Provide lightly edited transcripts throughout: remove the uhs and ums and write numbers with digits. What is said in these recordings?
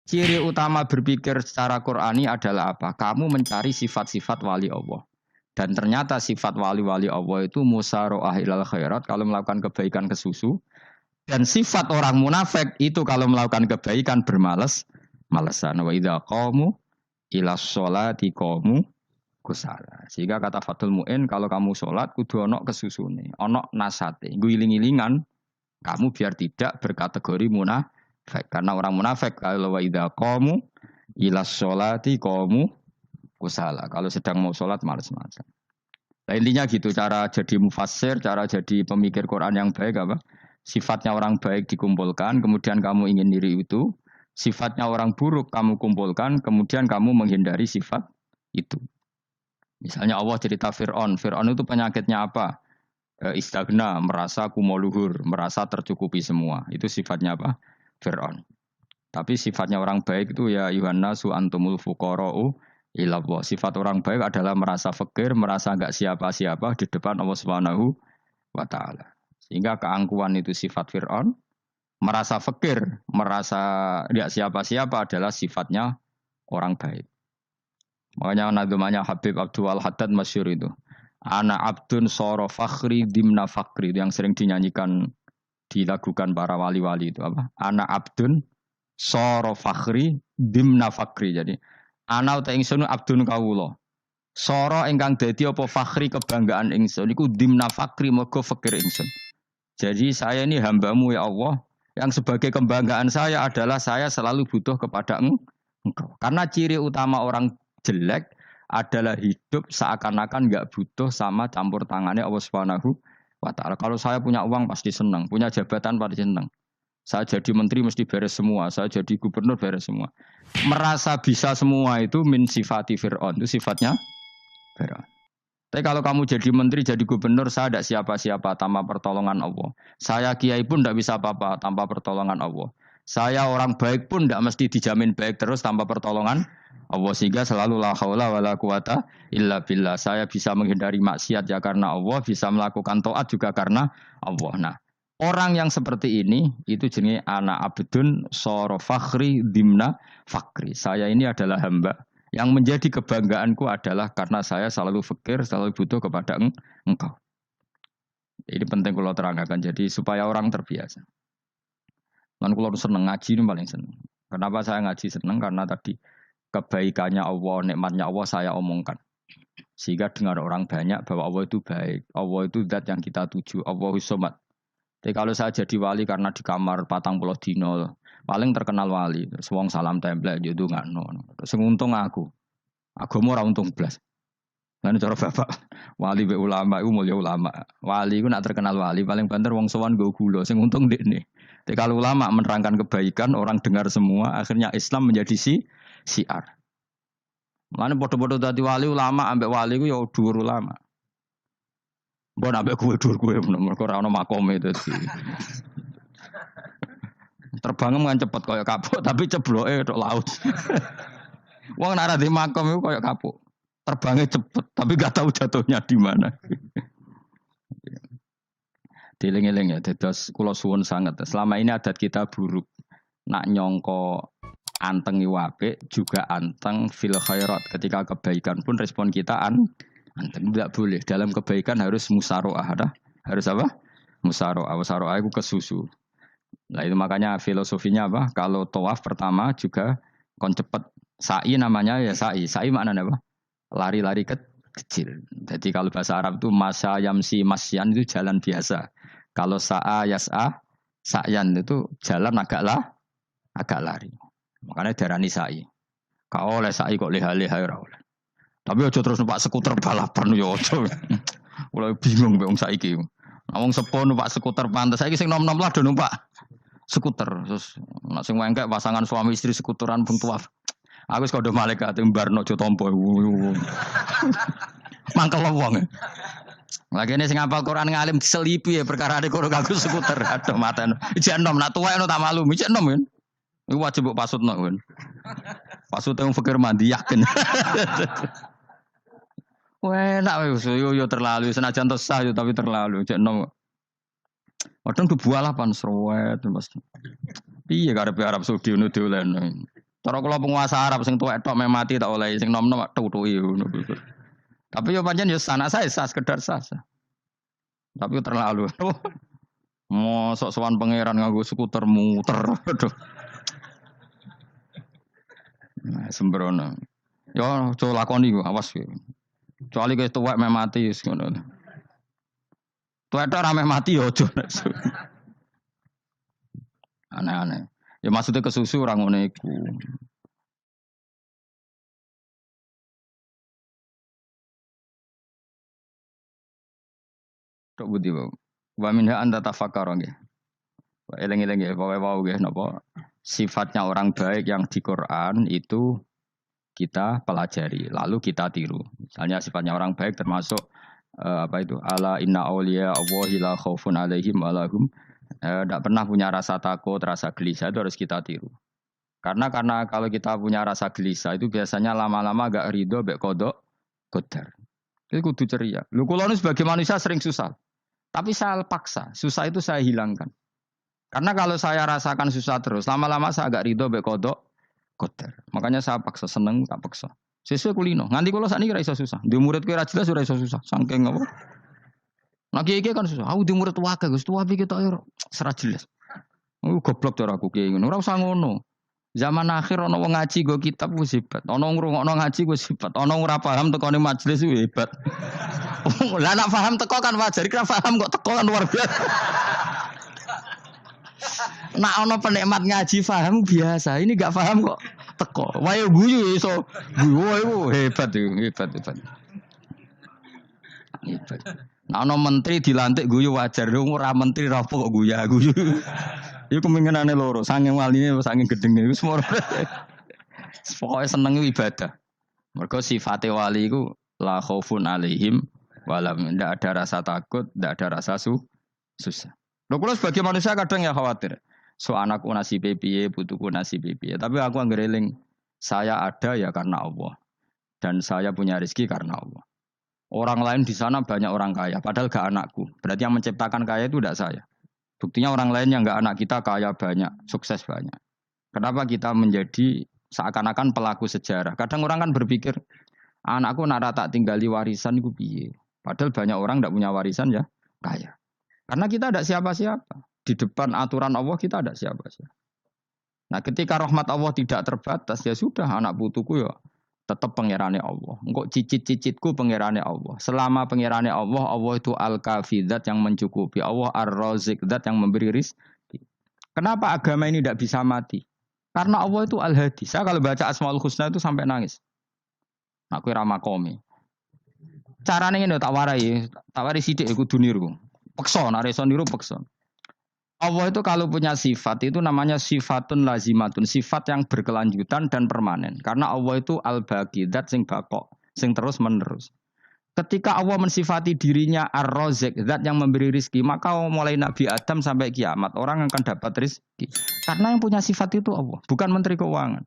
Ciri utama berpikir secara Qur'ani adalah apa? Kamu mencari sifat-sifat wali Allah. Dan ternyata sifat wali-wali Allah itu musara'ah ilal khairat kalau melakukan kebaikan kesusu. Dan sifat orang munafik itu kalau melakukan kebaikan bermalas-malesan. Wa idza qamu ila sholati qamu kusala. Sehingga kata Fathul Mu'in kalau kamu sholat kudu ono kesusune, ono nasate. Guling-gilingan kamu biar tidak berkategori munafik. Karena orang munafik kalau wa idza qamu ila sholati qamu kusala. Kalau sedang mau sholat malas-malasan. Nah, intinya gitu cara jadi mufassir, cara jadi pemikir Quran yang baik apa? Sifatnya orang baik dikumpulkan, kemudian kamu ingin diri itu. Sifatnya orang buruk kamu kumpulkan, kemudian kamu menghindari sifat itu. Misalnya Allah cerita Fir'aun. Fir'aun itu penyakitnya apa? Istagna, merasa kumoluhur, merasa tercukupi semua. Itu sifatnya apa? Fir'aun. Tapi sifatnya orang baik itu ya Yuhannasu antumul fuqara'u ilallah. Sifat orang baik adalah merasa fakir, merasa enggak siapa-siapa di depan Allah Subhanahu wa taala. Sehingga keangkuhan itu sifat Fir'aun, merasa fakir, merasa enggak siapa-siapa adalah sifatnya orang baik. Makanya nadumanya Habib Abdul Haddad masyhur itu. Ana abdun soro fakhri dimna fakri, itu yang sering dinyanyikan dilakukan para wali-wali itu apa? Ana abdun soro fakhri dimna fakri. Jadi ana uta ingsun abdun kawula. Soro ingkang dadi apa fakhri kebanggaan ingsun iku dimna fakri mergo fakir ingsun. Jadi saya ini hambamu ya Allah, yang sebagai kebanggaan saya adalah saya selalu butuh kepada engkau. Karena ciri utama orang jelek adalah hidup seakan-akan enggak butuh sama campur tangannya Allah Subhanahu wa taala. Kalau saya punya uang pasti senang, punya jabatan pasti senang. Saya jadi menteri mesti beres semua, saya jadi gubernur beres semua. Merasa bisa semua itu min sifati Fir'aun, itu sifatnya Fir'aun. Tapi kalau kamu jadi menteri, jadi gubernur, saya tidak siapa-siapa tanpa pertolongan Allah. Saya kiai pun tidak bisa apa-apa tanpa pertolongan Allah. Saya orang baik pun tidak mesti dijamin baik terus tanpa pertolongan Allah. Sehingga selalu la haula wa la quwata illa billah. Saya bisa menghindari maksiat ya karena Allah, bisa melakukan taat juga karena Allah. Nah, orang yang seperti ini itu jenis ana abdun soro fakhri dimna fakri. Saya ini adalah hamba. Yang menjadi kebanggaanku adalah karena saya selalu fakir, selalu butuh kepada engkau. Ini penting kalau terangkan. Jadi supaya orang terbiasa. Dan kalau seneng ngaji ini paling seneng. Kenapa saya ngaji seneng? Karena tadi kebaikannya Allah, nikmatnya Allah saya omongkan. Sehingga dengar orang banyak bahwa Allah itu baik. Allah itu zat yang kita tuju. Allahus Somad. Jadi kalau saya jadi wali karena di kamar 40 dino, paling terkenal wali. Terus wong salam template yo ndongakno. Terus untung aku mau ora untung blas. Lan cara bapak wali be ulama iku mulya ulama. Wali iku nak terkenal wali paling banter wong sowan nggo gula sing untung ndekne. Tapi kalau ulama menerangkan kebaikan orang dengar semua akhirnya Islam menjadi siar. Mana padha-padha dadi wali ulama ambek wali iku ya dhuwur ulama. Mbok ambek kowe mergo ora ono makome dadi. Terbangem kan cepet kaya kapuk tapi cebloke tok laut. Wong nek ora di makom iku kaya kapuk. Terbangnya cepet tapi gak tahu jatuhnya di mana. Dieling-eling ya, dados kula suwun sangat. Selama ini adat kita buruk. Nak nyongko anteng apik juga anteng fil khairat. Ketika kebaikan pun respon kita anteng tidak boleh. Dalam kebaikan harus musaroah. Harus apa? Musaroah. Musaroah itu kesusu. Nah itu makanya filosofinya apa? Kalau tawaf pertama juga kon cepet. Sa'i namanya ya sa'i. Sa'i maknanya apa? Lari-lari kecil. Jadi kalau bahasa Arab itu masa yamsi masyan itu jalan biasa. Kalau sa'a yas'a sa'yan itu jalan agak lari. Makanya darani sa'i. Kau oleh sa'i kok leha-leha ora oleh. Tapi aja terus numpak skuter balapan yo aja. Mulai bingung mbek wong saiki. Wong sepo numpak skuter pantes saiki sing nom-nom lah do numpak skuter. Terus nek sing wengkek pasangan suami istri skuteran pun tuaf. Aku wis kodho malaikat mbarno aja tampa. Mangkel wong. Lagi ini sing hafal Quran ngalim diselipi ya perkara ade kono kanggo skuter. Aduh maten. Ijek enom nak tuwek tak malu. Ijek enom kan. Iku wajib mbok pasutno kan. Pasute wong fikir mandi yakin. Wah, enak yo terlalu senajan to sah yo tapi terlalu. Ijek enom. Padahal kebuah 8 srowet Mas. Piye karepe Arab Saudi ngono dolen. Cara kula penguasa Arab sing tuwek tok meh mati tak oleh sing nom-nom tutuki ngono. Tapi yo pancen yo anak saya sah sekedar sah. Tapi terlalu. Mosok sowan pangeran nganggo skuter muter. Aduh. Nah, sembrono. Yo aja lakoni ku, awas kowe. Kecuali kowe tuwek meh mati wis ngono. Tuwek tok ora meh mati yo aja. Aneh-aneh. Ya maksudnya kesusu ora ngono iku. Tok budi wae. Wa minha anta tafakkara nggih. Eling-eling nggih, pokoke wau nggih napa sifatnya orang baik yang di Quran itu kita pelajari, lalu kita tiru. Misalnya sifatnya orang baik termasuk apa itu? Ala inna auliya Allahi la khaufun alaihim wa lahum tidak pernah punya rasa takut, rasa gelisah itu harus kita tiru. Karena kalau kita punya rasa gelisah itu biasanya lama-lama agak ridho, mbek kodok, kodar. Itu kudu ceria. Lu kalau sebagai manusia sering susah, tapi saya paksa, susah itu saya hilangkan. Karena kalau saya rasakan susah terus, lama-lama saya agak ridho, mbek kodok, kodar. Makanya saya paksa, seneng tak paksa. Sesuai kulino. Nganti kalau saat ini rasa susah. Di muridku ora jelas ora iso susah. Saking apa? Nah kiai kan susah. Aku di murid wae Gus, tuwa iki tok ora jelas. Goblok cara aku kiai ngono. Ora usah ngono. Zaman akhir ana wong ngaji go kitab wis hebat. Ana ngrungokno ngaji wis hebat. Ana ora paham tekone majelis wis hebat. Lah nek paham teko kan wajar, kira paham kok teko kan luar biasa. Nak ana penikmat ngaji paham biasa. Ini gak paham kok teko. Wae guyu iso. Guyu hebat itu, hebat. Hebat. Nah, ana menteri dilantik guyu wajar, ora menteri rapo kok guyu. Iku kemungkinane loro, saking waline saking gedenge iku semua. Pokoke seneng ibadah. Mergo sifate wali iku la khaufun alaihim walam ndak ada rasa takut, ndak ada rasa susah. Lho kula sebagai manusia kadang ya khawatir. So anakku nasibe piye, putuku nasibe piye. Tapi aku anggere eling saya ada ya karena Allah. Dan saya punya rezeki karena Allah. Orang lain di sana banyak orang kaya, padahal gak anakku. Berarti yang menciptakan kaya itu tidak saya. Buktinya orang lain yang gak anak kita kaya banyak, sukses banyak. Kenapa kita menjadi seakan-akan pelaku sejarah? Kadang orang kan berpikir, anakku nak tak tinggali warisan itu piye. Padahal banyak orang tidak punya warisan ya kaya. Karena kita tidak siapa-siapa. Di depan aturan Allah kita tidak siapa-siapa. Nah ketika rahmat Allah tidak terbatas, ya sudah anak putuku ya tetap pangerane Allah. Engkau cicit-cicitku pangerane Allah. Selama pangerane Allah, Allah itu al-kafi, zat yang mencukupi. Allah ar-razik, zat yang memberi rizki. Kenapa agama ini tidak bisa mati? Karena Allah itu al-hadi. Saya kalau baca Asmaul Husna itu sampai nangis. Aku ramakomi. Caranya ini tak warai sidik kudu niru. Peksa, nak reso niru peksa. Allah itu kalau punya sifat itu namanya sifatun lazimatun, sifat yang berkelanjutan dan permanen. Karena Allah itu al-baqi, zat sing bakok, sing terus menerus. Ketika Allah mensifati dirinya ar-razik, zat yang memberi rizki, maka mulai Nabi Adam sampai kiamat orang akan dapat rizki. Karena yang punya sifat itu Allah, bukan menteri keuangan.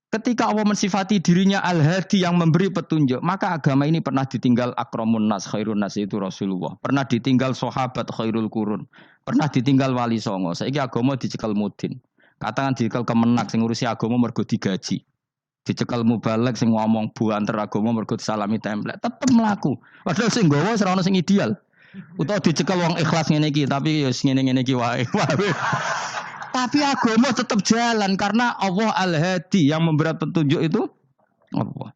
Ketika Allah mensifati dirinya al-hadi yang memberi petunjuk, maka agama ini pernah ditinggal akramun nas, khairun nas itu Rasulullah. Pernah ditinggal sahabat khairul qurun. Pernah ditinggal wali songo. Saiki agama dicekel mudin. Katakan dicekel kemenak sing ngurusi agama mergo digaji. Dicekel mubalek sing ngomong buanter agama mergo disalami template. Tetep mlaku. Padahal sing nggawa ora ono sing ideal. Utawa dicekel wong ikhlas ngene iki, tapi ya ngene-ngene iki wae. Tapi agama tetap jalan karena Allah al-hadi yang memberi petunjuk itu Allah.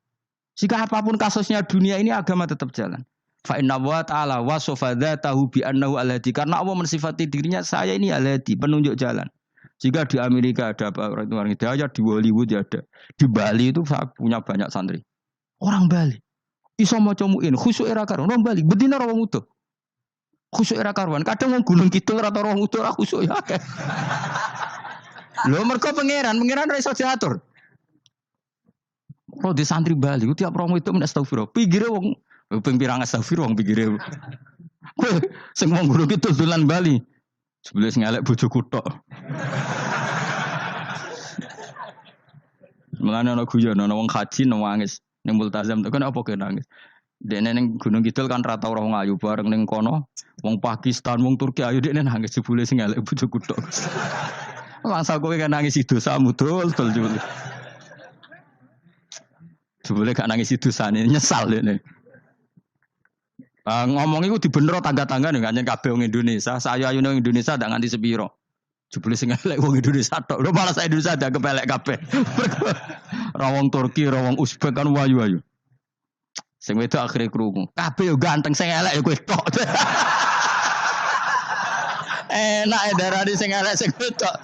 Jika apapun kasusnya dunia ini agama tetap jalan. Fa inna wa ta'ala wasofa dzatahu bi annahu al-hadi, karena Allah mensifati dirinya saya ini al-hadi, penunjuk jalan. Jika di Amerika ada orang hidayah, di Hollywood ada, di Bali itu saya punya banyak santri. Orang Bali iso maca muin khusyuk era karo orang Bali bedina ora wong utuh. Khusyuk era karuan, kadang wong Gunung Kidul rata roh utuh ora khusyuk ya. Lho mergo pangeran ora iso diatur. Kalau di santri Bali ku tiap romo itu men astagfirullah. Pikire wong ping pirang astagfirullah wong pikire. Kowe sing wong Gunung Kidul dolan Bali. Sebelah ngelek bojoku tok. Mulane ana guyon ana wong haji nangis ning multazam tok kan apa ke nangis. Dene ning Gunung Kidul kan rata ora wong ayu bareng ning kono, wong Pakistan, wong Turki ayu dekne nangis jebule sing elek bojoku tok. Mangsa kowe kan nangis dosamu dol jebule. Jebule gak nangis dosane nyesal ini. Ngomong iku dibener tangga-tangga nih kan kabeh wong Indonesia. Saya ayune wong Indonesia ndak nganti sepiro. Jebule sing elek wong Indonesia tok. Lho malah saya Indonesia ada kepelek kabeh. Ra wong Turki, ra wong Uzbek kan wayu-wayu. Sing wedok akhire krungu. Kabeh yo ganteng sing elek yo kowe tok. Enak darani sing elek sing wedok.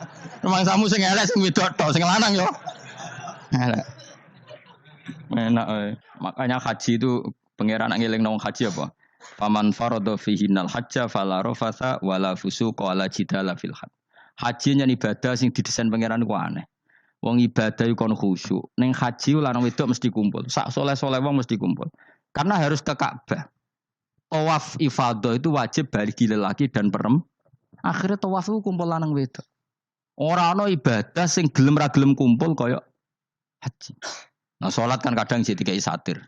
Rumangsamu sing elek sing wedok tok, sing lanang yo. Elek. Enak makanya haji itu pangeran ngeling nang haji apa? Faman farada fihinal hajja fala rafatha wala fusuqa wala jidala fil hajj. Haji nyen ibadah sing didesain pangeran ku aneh. Wong ibadah iku kon khusyuk. Ning haji lanang wedok mesti kumpul. Sak soleh-soleh wong mesti kumpul. Karena harus ke Ka'bah. Tawaf ifadah itu wajib bagi lelaki dan perempuan. Akhirnya tawaf itu kumpul lanang wedok. Ora ana ibadah sing gelem ra gelem kumpul kaya haji. Nah salat kan kadang sih dikai satir.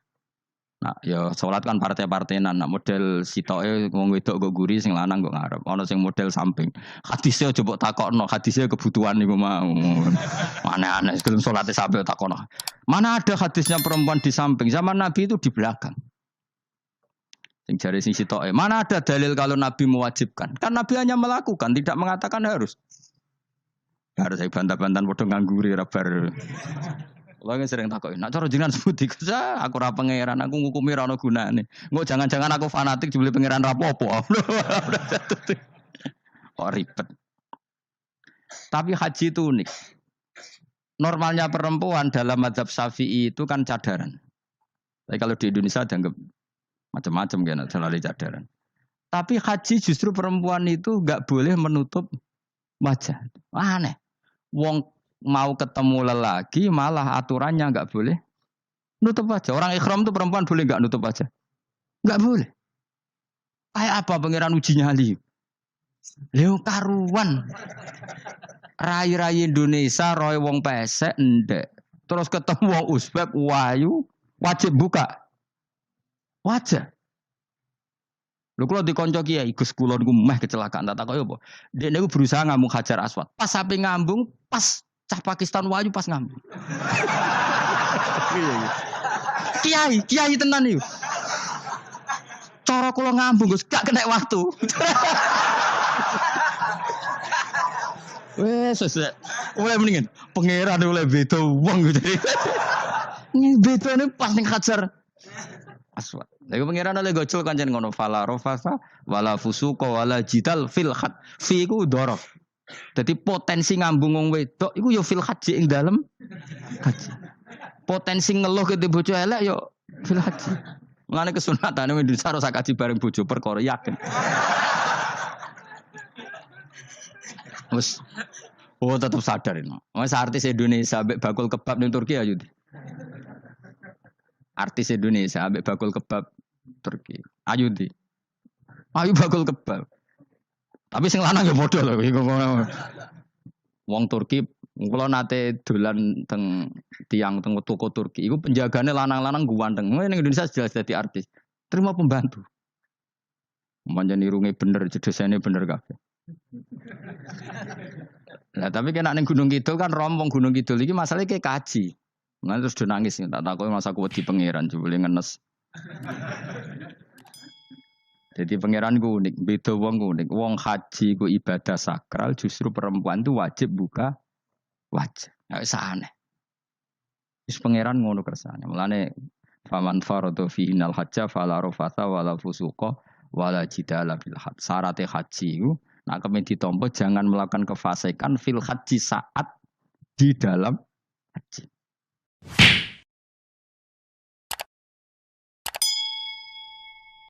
Nah, ya sholat kan partai-partainan. Nah, model sitoke wong wedok go guri sing lanang go ngarep. Ana sing model samping. Hadise aja mbok takokno, hadise kebutuhan niku mau. Aneh-aneh sebelum salate sampe takokno. Mana ada hadisnya perempuan di samping? Zaman Nabi itu di belakang. Sing jare sing sitoke. Mana ada dalil kalau Nabi mewajibkan? Kan Nabi hanya melakukan, tidak mengatakan harus. Harus saya bantah-bantahan padha ngangguri ra bar. Kulo sering takoki, nek cara jenengan sebuti kerja, aku ora pangeran, aku ngukumi ora ono gunane. Engko jangan-jangan aku fanatik jebule pangeran ra apa-apa. Kok ribet. Tapi haji itu unik. Normalnya perempuan dalam mazhab Syafi'i itu kan cadaran. Tapi kalau di Indonesia dianggap macam-macam kan, selalu cadaran. Tapi haji justru perempuan itu enggak boleh menutup wajah. Aneh. Wong mau ketemu lelaki malah aturannya enggak boleh nutup wajah. Orang ikhram tuh perempuan boleh enggak nutup wajah? Enggak boleh. Kayak apa pangeran uji nyali? Leo karuan. Rai-rai Indonesia roy wong pesek ndek. Terus ketemu wong Uzbek wayu wajib buka wajah. Lho kula dikonco kiai Gus kula niku meh kecelakaan tak takoki apa? Dek niku berusaha ngambung Hajar Aswad. Pas sampe ngambung pas cah Pakistan wayu pas ngambung. Kiai tenan iki. Cara kula ngambung Gus gak kena waktu. Wes oleh mendingan pangeran oleh beda wong gitu. Ini beda nih pas ning Hajar Aswad. Lagi pangeran oleh gocol kancen ngono fala rafasa wala fusuqa wala jidal fil had. Fi ku dhorof. Jadi potensi ngambung wong wedok iku ya fil haji ing dalem haji. Potensi ngeluh ke bojo elek ya fil haji. Mulane kesunatane Indonesia harus kaji bareng bojo perkara yakin. Wes tetap sadar ini. Wes artis Indonesia ambek bakul kebab ning Turki ayo. Artis Indonesia ambek bakul kebab Turki. Ayo di. Ayo bakul kebab. Tapi sing lanang ya padha lho iku. Wong Turki kula nate dolan teng tiang teng toko Turki iku penjagane lanang-lanang guanteng. Ning Indonesia jelas dadi artis. Terima pembantu. Manjane irunge bener, jedosane bener kabeh. Lah tapi kena ning Gunung Kidul kan rombong Gunung Kidul iki masalahnya kayak kaji. Nah terus do nangis tak takoki masa aku wedi pangeran jebule ngenes. Jadi pangeran ku unik, beda wong unik. Wong haji ku ibadah sakral, justru perempuan itu wajib buka wajah. Enggak usah aneh. Wis pangeran ngono kersane. Mulane faman faradu fi innal hajja fala rafatha wala fusuqa wala jidala fil hajj. Syarat haji ku nek kemen ditampa jangan melakukan kefasikan fil haji saat di dalam haji.